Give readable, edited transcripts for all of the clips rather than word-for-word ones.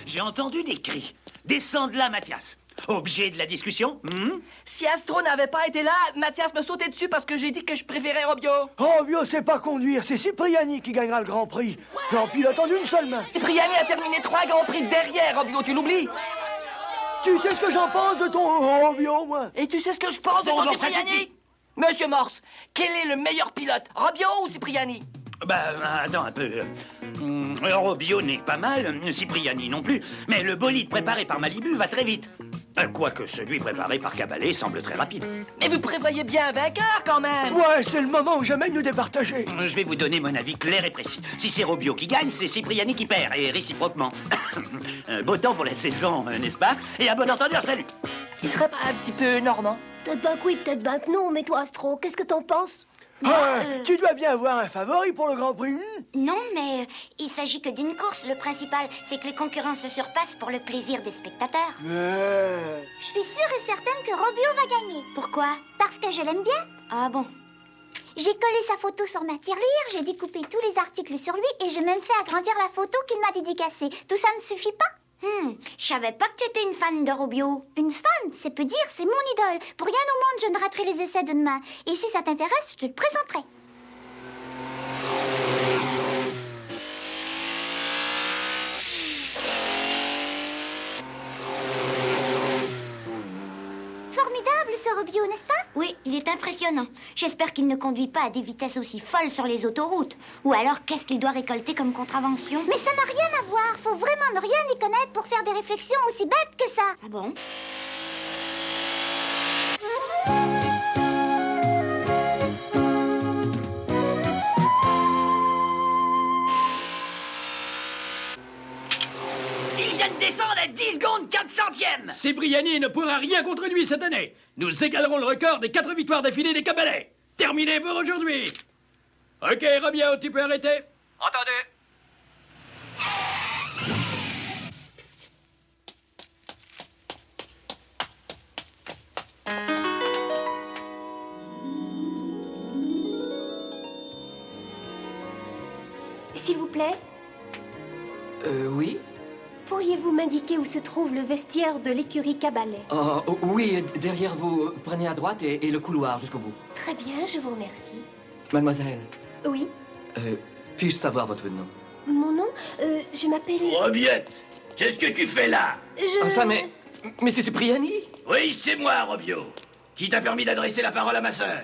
J'ai entendu des cris. Descends de là, Mathias. Objet de la discussion? Si Astro n'avait pas été là, Mathias me sautait dessus parce que j'ai dit que je préférais Robio. Robio sait pas conduire, c'est Cipriani qui gagnera le Grand Prix. En pilotant d'une seule main. Cipriani a terminé 3 grands prix derrière Robio, tu l'oublies? Tu sais ce que j'en pense de ton Robio, moi? Et tu sais ce que je pense de ton Cipriani? Monsieur Morse, quel est le meilleur pilote, Robio ou Cipriani? Bah, attends un peu. Robio n'est pas mal, Cipriani non plus, mais le bolide préparé par Malibu va très vite. Quoique celui préparé par Cabalet semble très rapide. Mais vous prévoyez bien un vainqueur, quand même. Ouais, c'est le moment où jamais de nous départager. Je vais vous donner mon avis clair et précis. Si c'est Robio qui gagne, c'est Cipriani qui perd, et réciproquement. Beau temps pour la saison, n'est-ce pas? Et à bon entendeur, salut. Il serait pas un petit peu normand? Peut-être bien que oui, peut-être bien que non, mais toi, Astro, qu'est-ce que t'en penses? Tu dois bien avoir un favori pour le Grand Prix. Non, mais il s'agit que d'une course. Le principal, c'est que les concurrents se surpassent pour le plaisir des spectateurs. Je suis sûre et certaine que Robio va gagner. Pourquoi? Parce que je l'aime bien. Ah bon? J'ai collé sa photo sur ma tirelire, j'ai découpé tous les articles sur lui et j'ai même fait agrandir la photo qu'il m'a dédicacée. Tout ça ne suffit pas? Je savais pas que tu étais une fan de Robio. Une fan, c'est peu dire, c'est mon idole. Pour rien au monde, je ne raterai les essais de demain. Et si ça t'intéresse, je te le présenterai. Formidable ce Robio, n'est-ce pas? Oui, il est impressionnant. J'espère qu'il ne conduit pas à des vitesses aussi folles sur les autoroutes. Ou alors, qu'est-ce qu'il doit récolter comme contravention? Mais ça n'a rien à voir. Faut vraiment ne rien y connaître pour faire des réflexions aussi bêtes que ça. Ah bon? Il vient de descendre à 10 secondes 4 centièmes. Cipriani ne pourra rien contre lui cette année. Nous égalerons le record des 4 victoires d'affilée des Cabalets. Terminé pour aujourd'hui. Ok, Robio, tu peux arrêter? Entendu. S'il vous plaît, Oui? pourriez-vous m'indiquer où se trouve le vestiaire de l'écurie Cabalet? Oh, oui, derrière vous. Prenez à droite et le couloir jusqu'au bout. Très bien, je vous remercie. Mademoiselle, Oui, puis-je savoir votre nom? mon nom, je m'appelle... Robiette, qu'est-ce que tu fais là? Je... Ah, ça, mais c'est Cipriani? Oui, c'est moi, Robio. Qui t'a permis d'adresser la parole à ma sœur?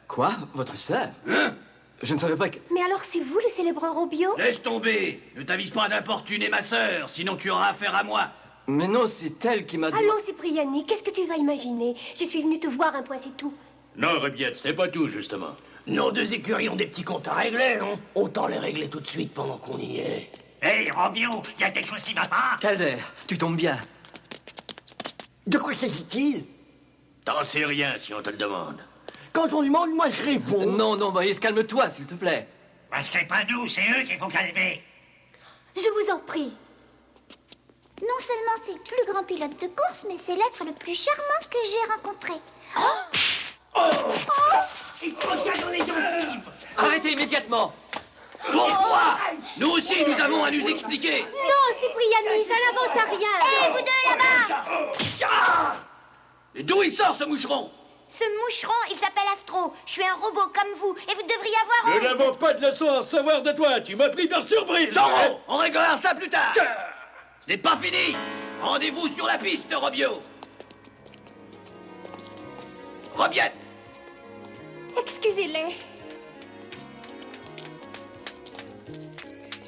Quoi? Votre sœur? Hein? Je ne savais pas que... Mais alors c'est vous le célèbre Robio? Laisse tomber. Ne t'avise pas d'importuner ma sœur, sinon tu auras affaire à moi. Mais non, c'est elle qui m'a... Allons, Cipriani, qu'est-ce que tu vas imaginer? Je suis venue te voir un point, c'est tout. Non, Robiette, ce n'est pas tout, justement. Nos deux écuries ont des petits comptes à régler, non? Autant les régler tout de suite pendant qu'on y est. Hé, Robio, y a quelque chose qui va pas? Calder, tu tombes bien. De quoi s'agit-il? T'en sais rien si on te le demande. Quand on demande, moi je réponds. Non, Moïse, calme-toi, s'il te plaît. Bah, c'est pas nous, c'est eux qu'il faut calmer. Je vous en prie. Non seulement c'est le plus grand pilote de course, mais c'est l'être le plus charmant que j'ai rencontré. Il faut caler les gencives. Arrêtez immédiatement. Pourquoi? Nous aussi, nous avons à nous expliquer. Non, Cipriani, ça n'avance à rien. Hé, vous deux là-bas! Et d'où il sort, ce moucheron? Ce moucheron, il s'appelle Astro. Je suis un robot comme vous, et vous devriez avoir... Nous n'avons pas de leçon à recevoir de toi. Tu m'as pris par surprise. Zorro, on réglera ça plus tard. Ce n'est pas fini. Rendez-vous sur la piste, Robio. Robiette. Excusez-les.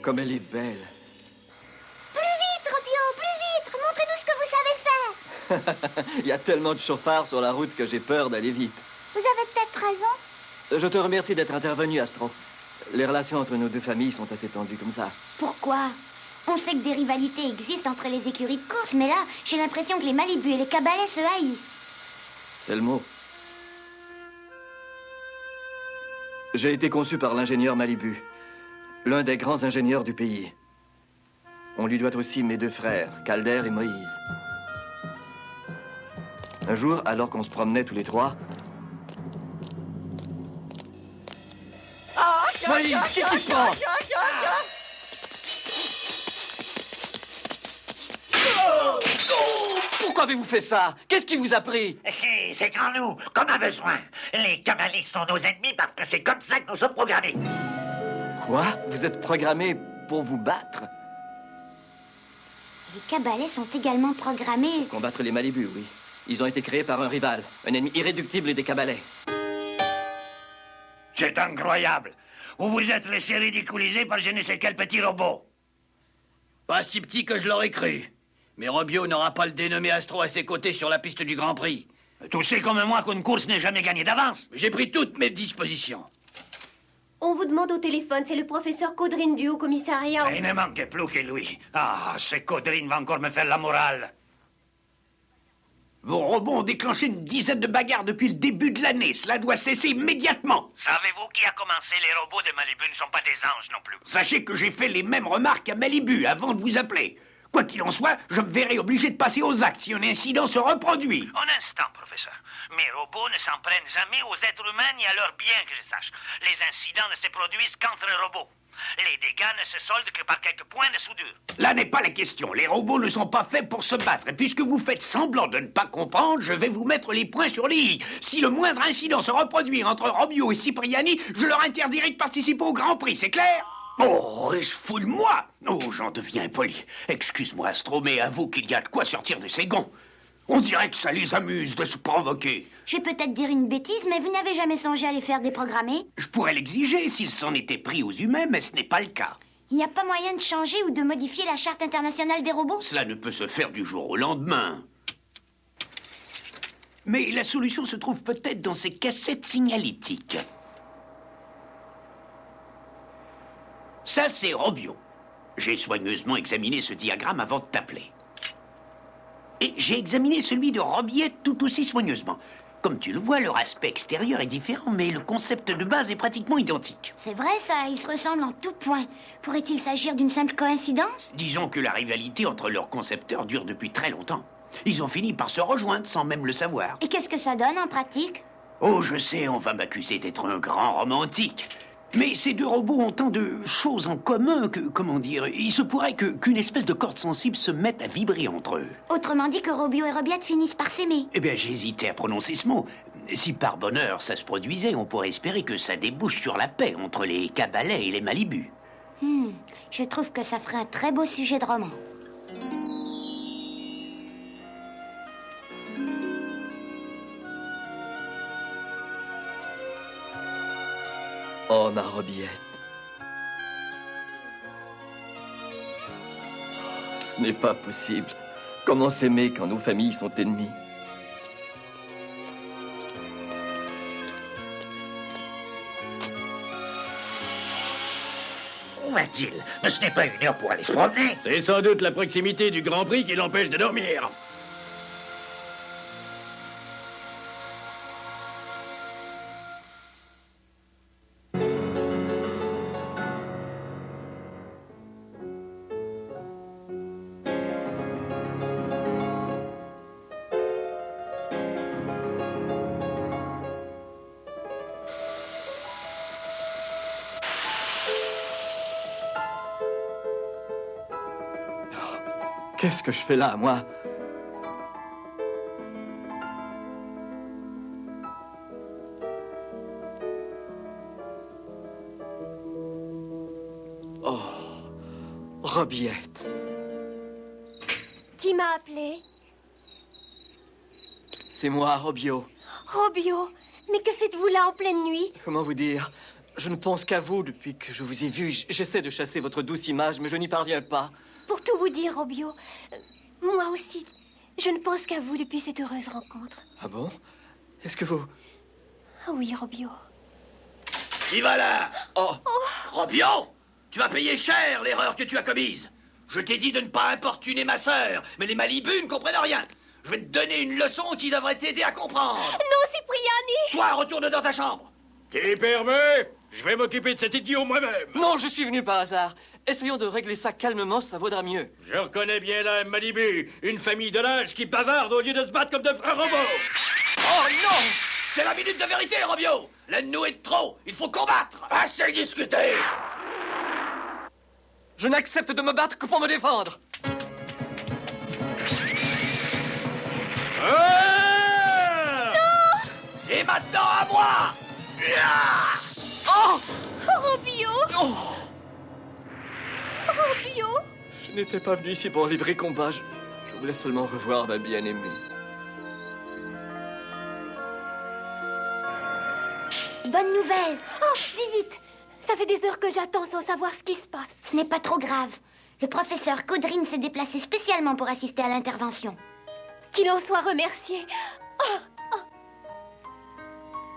Comme elle est belle. Plus vite, Robio, plus vite. Montrez-nous ce que vous savez faire. Il y a tellement de chauffards sur la route que j'ai peur d'aller vite. Vous avez peut-être raison. Je te remercie d'être intervenu, Astro. Les relations entre nos deux familles sont assez tendues comme ça. Pourquoi? On sait que des rivalités existent entre les écuries de course, mais là, j'ai l'impression que les Malibu et les Cabalets se haïssent. C'est le mot. J'ai été conçu par l'ingénieur Malibu, l'un des grands ingénieurs du pays. On lui doit aussi mes deux frères, Calder et Moïse. Un jour, alors qu'on se promenait tous les trois... Moïse, qu'est-ce qui se passe? Pourquoi avez-vous fait ça? Qu'est-ce qui vous a pris? C'est quand nous qu'on a besoin. Les cabalets sont nos ennemis parce que c'est comme ça que nous sommes programmés. Quoi? Vous êtes programmé pour vous battre? Les cabalets sont également programmés. Combattre les Malibus, oui. Ils ont été créés par un rival, un ennemi irréductible des cabalets. C'est incroyable. Vous vous êtes laissé ridiculiser par je ne sais quel petit robot. Pas si petit que je l'aurais cru. Mais Robio n'aura pas le dénommé Astro à ses côtés sur la piste du Grand Prix. Tu sais comme moi qu'une course n'est jamais gagnée d'avance. J'ai pris toutes mes dispositions. On vous demande au téléphone, c'est le professeur Caudrine du Haut-Commissariat. Il ne manquait plus que lui. Ah, ce Caudrine va encore me faire la morale. Vos robots ont déclenché une dizaine de bagarres depuis le début de l'année. Cela doit cesser immédiatement. Savez-vous qui a commencé? Les robots de Malibu ne sont pas des anges non plus. Sachez que j'ai fait les mêmes remarques à Malibu avant de vous appeler. Quoi qu'il en soit, je me verrai obligé de passer aux actes si un incident se reproduit. Un instant, professeur. Mes robots ne s'en prennent jamais aux êtres humains ni à leurs biens, que je sache. Les incidents ne se produisent qu'entre robots. Les dégâts ne se soldent que par quelques points de soudure. Là n'est pas la question. Les robots ne sont pas faits pour se battre. Et puisque vous faites semblant de ne pas comprendre, je vais vous mettre les points sur les i. Si le moindre incident se reproduit entre Robio et Cipriani, je leur interdirai de participer au Grand Prix, c'est clair? Oh, je fous de moi. Oh, j'en deviens impoli. Excuse-moi, Astro, mais avoue qu'il y a de quoi sortir de ses gonds. On dirait que ça les amuse de se provoquer. Je vais peut-être dire une bêtise, mais vous n'avez jamais songé à les faire déprogrammer? Je pourrais l'exiger s'ils s'en étaient pris aux humains, mais ce n'est pas le cas. Il n'y a pas moyen de changer ou de modifier la charte internationale des robots? Cela ne peut se faire du jour au lendemain. Mais la solution se trouve peut-être dans ces cassettes signalétiques. Ça, c'est Robio. J'ai soigneusement examiné ce diagramme avant de t'appeler. Et j'ai examiné celui de Robiette tout aussi soigneusement. Comme tu le vois, leur aspect extérieur est différent, mais le concept de base est pratiquement identique. C'est vrai ça, ils se ressemblent en tout point. Pourrait-il s'agir d'une simple coïncidence? Disons que la rivalité entre leurs concepteurs dure depuis très longtemps. Ils ont fini par se rejoindre sans même le savoir. Et qu'est-ce que ça donne en pratique? Oh, je sais, on va m'accuser d'être un grand romantique. Mais ces deux robots ont tant de choses en commun que, comment dire, il se pourrait qu'une espèce de corde sensible se mette à vibrer entre eux. Autrement dit que Robio et Robiette finissent par s'aimer. Eh bien, j'hésitais à prononcer ce mot. Si par bonheur ça se produisait, on pourrait espérer que ça débouche sur la paix entre les cabalets et les Malibus. Je trouve que ça ferait un très beau sujet de roman. Oh, ma Robiette. Ce n'est pas possible. Comment s'aimer quand nos familles sont ennemies? Où va-t-il? Mais ce n'est pas une heure pour aller se promener. C'est sans doute la proximité du Grand Prix qui l'empêche de dormir. Qu'est-ce que je fais là, moi? Oh, Robiette. Qui m'a appelé? C'est moi, Robio. Robio, mais que faites-vous là en pleine nuit? Comment vous dire? Je ne pense qu'à vous depuis que je vous ai vu. J'essaie de chasser votre douce image, mais je n'y parviens pas. Pour tout vous dire, Robio, moi aussi, je ne pense qu'à vous depuis cette heureuse rencontre. Ah bon? Est-ce que vous... Ah oui, Robio. Qui va là? Oh! Robio, tu vas payer cher l'erreur que tu as commise. Je t'ai dit de ne pas importuner ma sœur, mais les Malibus ne comprennent rien. Je vais te donner une leçon qui devrait t'aider à comprendre. Non, Cipriani! Toi, retourne dans ta chambre. T'es permis? Je vais m'occuper de cet idiot moi-même. Non, je suis venu par hasard. Essayons de régler ça calmement, ça vaudra mieux. Je reconnais bien la Malibu, une famille de lâches qui bavarde au lieu de se battre comme de frères robots. Oh non! C'est la minute de vérité, Robio. L'un de nous est de trop. Il faut combattre. Assez discuté. Je n'accepte de me battre que pour me défendre. Robio! Je n'étais pas venu ici pour livrer combat. Je voulais seulement revoir ma bien-aimée. Bonne nouvelle. Oh, dis vite! Ça fait des heures que j'attends sans savoir ce qui se passe. Ce n'est pas trop grave. Le professeur Caudrine s'est déplacé spécialement pour assister à l'intervention. Qu'il en soit remercié.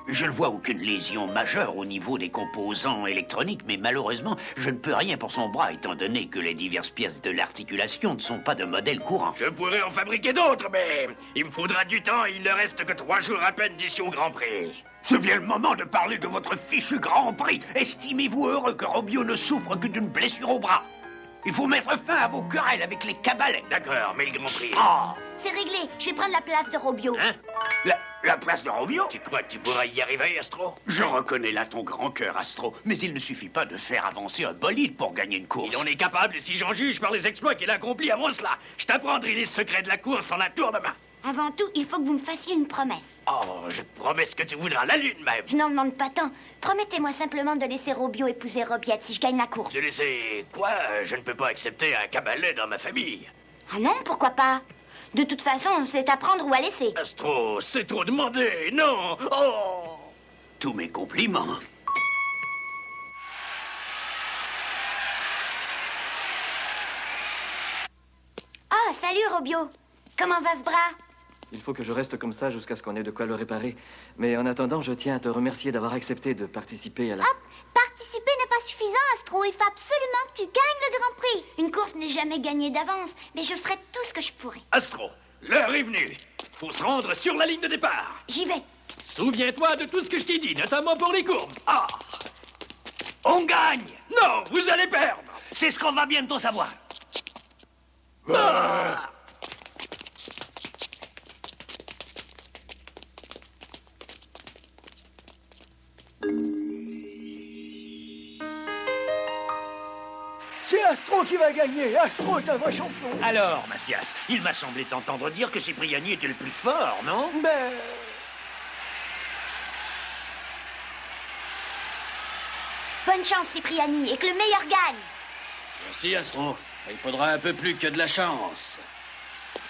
Je ne vois aucune lésion majeure au niveau des composants électroniques, mais malheureusement, je ne peux rien pour son bras, étant donné que les diverses pièces de l'articulation ne sont pas de modèle courant. Je pourrais en fabriquer d'autres, mais il me faudra du temps et il ne reste que 3 jours à peine d'ici au Grand Prix. C'est bien le moment de parler de votre fichu Grand Prix. Estimez-vous heureux que Robio ne souffre que d'une blessure au bras? Il faut mettre fin à vos querelles avec les cabalets. D'accord, mais le Grand Prix... Ah, C'est réglé. Je vais prendre la place de Robio. Hein? la place de Robio? Tu crois que tu pourras y arriver, Astro? Je reconnais là ton grand cœur, Astro, mais il ne suffit pas de faire avancer un bolide pour gagner une course. Il en est capable, et si j'en juge par les exploits qu'il a accomplis avant cela, je t'apprendrai les secrets de la course en un tour de main. Avant tout, il faut que vous me fassiez une promesse. Oh, je te promets ce que tu voudras, la lune même. Je n'en demande pas tant. Promettez-moi simplement de laisser Robio épouser Robiette si je gagne la course. De laisser quoi? Je ne peux pas accepter un cabalet dans ma famille. Ah non, pourquoi pas? De toute façon, c'est à prendre ou à laisser. Astro, c'est trop demandé, non? Oh! Tous mes compliments. Ah, salut Robio. Comment va ce bras? Il faut que je reste comme ça jusqu'à ce qu'on ait de quoi le réparer. Mais en attendant, je tiens à te remercier d'avoir accepté de participer à la... Participer n'est pas suffisant, Astro. Il faut absolument que tu gagnes le Grand Prix. Une course n'est jamais gagnée d'avance, mais je ferai tout ce que je pourrai. Astro, l'heure est venue. Faut se rendre sur la ligne de départ. J'y vais. Souviens-toi de tout ce que je t'ai dit, notamment pour les courbes. Ah! On gagne! Non, vous allez perdre. C'est ce qu'on va bientôt savoir. Ah! C'est Astro qui va gagner. Astro est un vrai champion. Alors, Mathias, il m'a semblé t'entendre dire que Cipriani était le plus fort, non? Mais... Bonne chance, Cipriani, et que le meilleur gagne. Merci, Astro. Il faudra un peu plus que de la chance.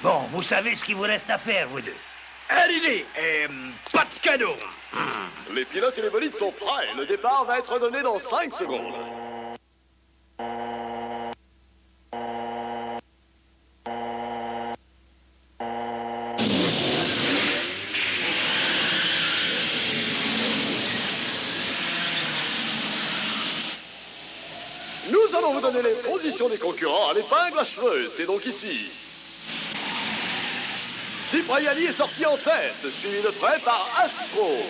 Bon, vous savez ce qu'il vous reste à faire, vous deux. Allez-y, et pas de cadeau. Les pilotes et les bolides sont prêts. Le départ va être donné dans 5 secondes. Nous allons vous donner les positions des concurrents à l'épingle à cheveux. C'est donc ici. Cipriani est sorti en tête, suivi de près par Astro.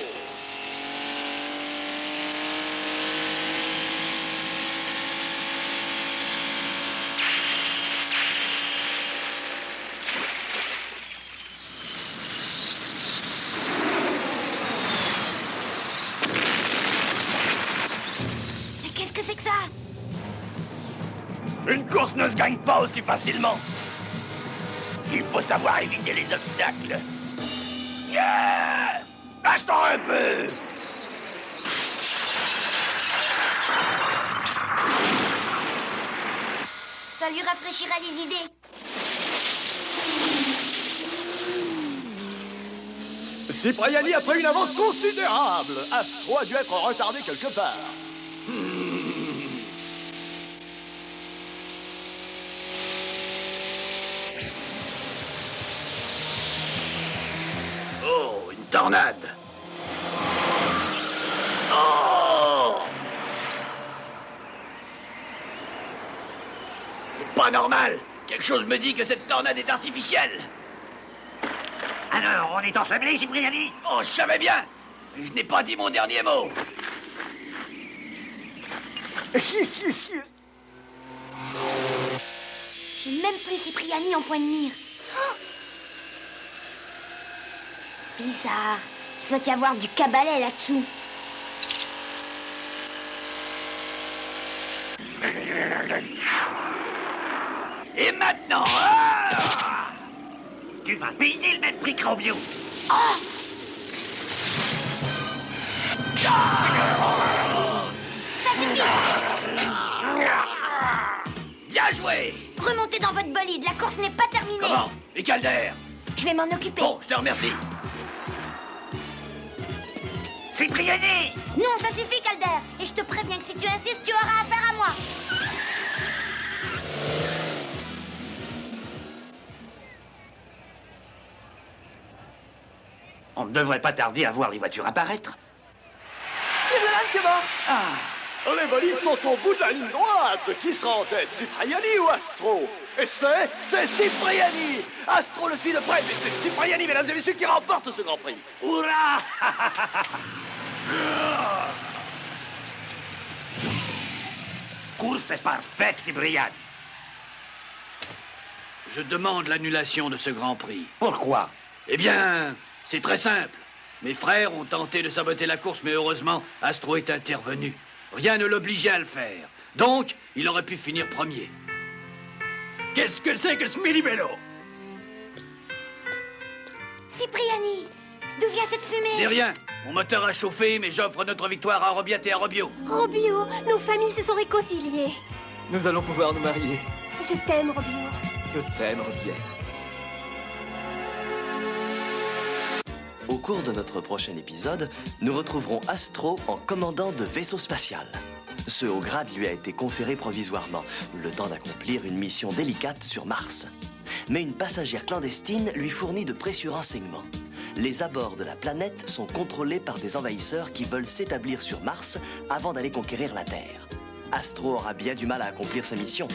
Mais qu'est-ce que c'est que ça? Une course ne se gagne pas aussi facilement. Il faut savoir éviter les obstacles. Attends un peu. Ça lui rafraîchira les idées. Cipriani a pris une avance considérable. Astro a dû être retardé quelque part. Oh, une tornade. Oh! C'est pas normal. Quelque chose me dit que cette tornade est artificielle. Alors, on est ensemblés, Cipriani? Oh, je savais bien. Je n'ai pas dit mon dernier mot. J'ai même plus Cipriani en point de mire. Oh! Bizarre. Il doit y avoir du cabalet là-dessous. Et maintenant, Tu vas payer le même prix que Robio. Ça suffit. Bien joué. Remontez dans votre bolide, la course n'est pas terminée. Comment? Et Calder? Je vais m'en occuper. Bon, je te remercie. Cipriani! Non, ça suffit, Calder. Et je te préviens que si tu insistes, tu auras affaire à moi. On ne devrait pas tarder à voir les voitures apparaître. Et voilà, c'est bon. Ah, les bolides sont au bout de la ligne droite. Qui sera en tête, Cipriani ou Astro? Et c'est Cipriani. Astro le suit de près, mais c'est Cipriani, mesdames et messieurs, qui remporte ce Grand Prix. Hurrah! Course est parfaite, Cipriani. Je demande l'annulation de ce Grand Prix. Pourquoi? Eh bien, c'est très simple. Mes frères ont tenté de saboter la course, mais heureusement, Astro est intervenu. Rien ne l'obligeait à le faire. Donc, il aurait pu finir premier. Qu'est-ce que c'est que ce millimèlo? Cipriani, d'où vient cette fumée? Dis rien. Mon moteur a chauffé, mais j'offre notre victoire à Robiette et à Robio. Robio, nos familles se sont réconciliées. Nous allons pouvoir nous marier. Je t'aime, Robio. Je t'aime, Robiette. Au cours de notre prochain épisode, nous retrouverons Astro en commandant de vaisseau spatial. Ce haut grade lui a été conféré provisoirement, le temps d'accomplir une mission délicate sur Mars. Mais une passagère clandestine lui fournit de précieux renseignements. Les abords de la planète sont contrôlés par des envahisseurs qui veulent s'établir sur Mars avant d'aller conquérir la Terre. Astro aura bien du mal à accomplir sa mission.